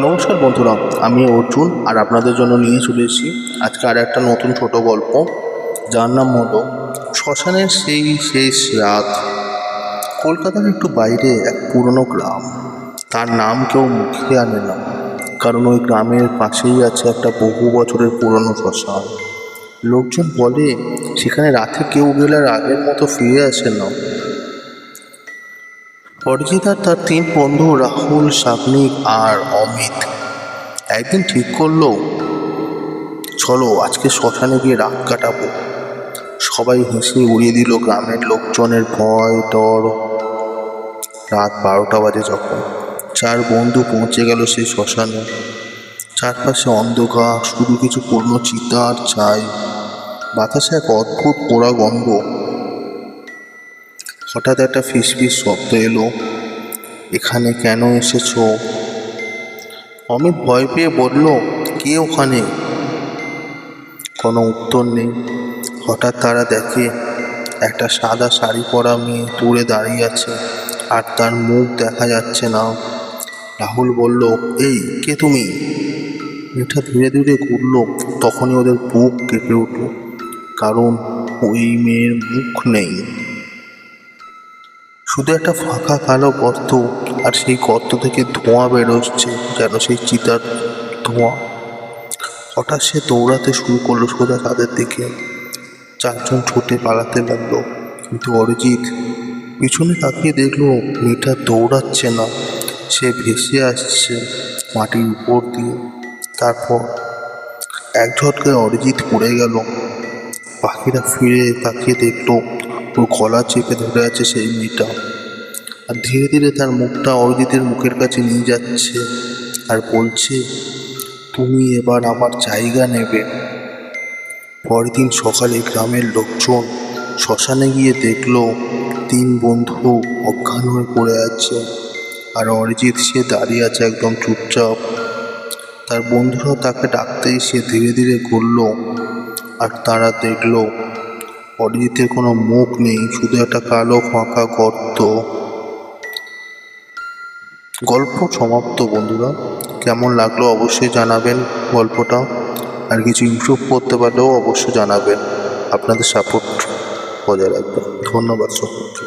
নমস্কার বন্ধুরা, আমি অর্জুন আর আপনাদের জন্য নিয়ে চলে এসেছি আজকে আর একটা নতুন ছোট গল্প, যার নাম হলো শ্মশানের সেই শেষ রাত। কলকাতার একটু বাইরে এক পুরনো গ্রাম, তার নাম কেউ মুখে আনে না, কারণ ওই গ্রামের পাশেই আছে একটা বহু বছরের পুরনো শ্মশান। লোকজন বলে সেখানে রাতে কেউ গেলে আর আগের মতো ফিরে আসে না। অরিজিৎ আর তার 3 বন্ধু রাহুল, সাগ্নিক আর অমিত একদিন ঠিক করলো, চলো আজকে শ্মশানে গিয়ে রাত কাটাবো। সবাই হেসে উড়িয়ে দিল গ্রামের লোকজনের ভয় ডর। রাত 12টা বাজে যখন 4 বন্ধু পৌঁছে গেল সেই শ্মশানে। চারপাশে অন্ধকার, শুধু কিছু পুরনো চিতা আর ছাই। বাতাসে এক অদ্ভুত পোড়া গন্ধ। হঠাৎ একটা ফিসফিস শব্দ এলো, এখানে কেন এসেছো? অমিত ভয় পেয়ে বলল, কে ওখানে? কোনো উত্তর নেই। হঠাৎ তারা দেখে একটা সাদা শাড়ি পরা মেয়ে দূরে দাঁড়িয়ে আছে, আর তার মুখ দেখা যাচ্ছে না। রাহুল বলল, এই কে তুমি? মেয়েটা ধীরে ধীরে ঘুরল, তখনই ওদের বুক কেঁপে উঠল, কারণ ওই মেয়ের মুখ নেই, শুধু একটা ফাঁকা কালো গর্ত, আর সেই গর্ত থেকে ধোঁয়া বেরোচ্ছে, যেন সেই চিতার ধোঁয়া। হঠাৎ সে দৌড়াতে শুরু করলো সোজা তাদের দিকে। 4 জন ছুটে পালাতে লাগলো, কিন্তু অরিজিৎ পিছনে তাকিয়ে দেখলো মেয়েটা দৌড়াচ্ছে না, সে ভেসে আসছে মাটির উপর দিয়ে। তারপর এক ঝটকায় অরিজিৎ পড়ে গেল। পাখিরা ফিরে তাকিয়ে দেখলো ওর গলা চেপে ধরে আছে সেই মেয়েটা, আর ধীরে ধীরে তার মুখটা অরিজিতের মুখের কাছে নিয়ে যাচ্ছে আর বলছে, তুমি এবার আমার জায়গা নেবে। পরের দিন সকালে গ্রামের লোকজন শ্মশানে গিয়ে দেখলো 3 বন্ধু অজ্ঞান হয়ে পড়ে আছে, আর অরিজিৎ সে দাঁড়িয়ে আছে একদম চুপচাপ। তার বন্ধুরাও তাকে ডাকতেই সে ধীরে ধীরে ঘুরল, আর তারা দেখলো অরিজিতের কোনো মুখ নেই, শুধু একটা কালো ফাঁকা গর্ত। গল্প সমাপ্ত বন্ধুরা। কেমন লাগলো অবশ্যই জানাবেন গল্পটা, আর কিছু ইমপ্রুভ করতে পারলেও অবশ্যই জানাবেন। আপনাদের সাপোর্ট বজায় রাখবেন। ধন্যবাদ সকলকে।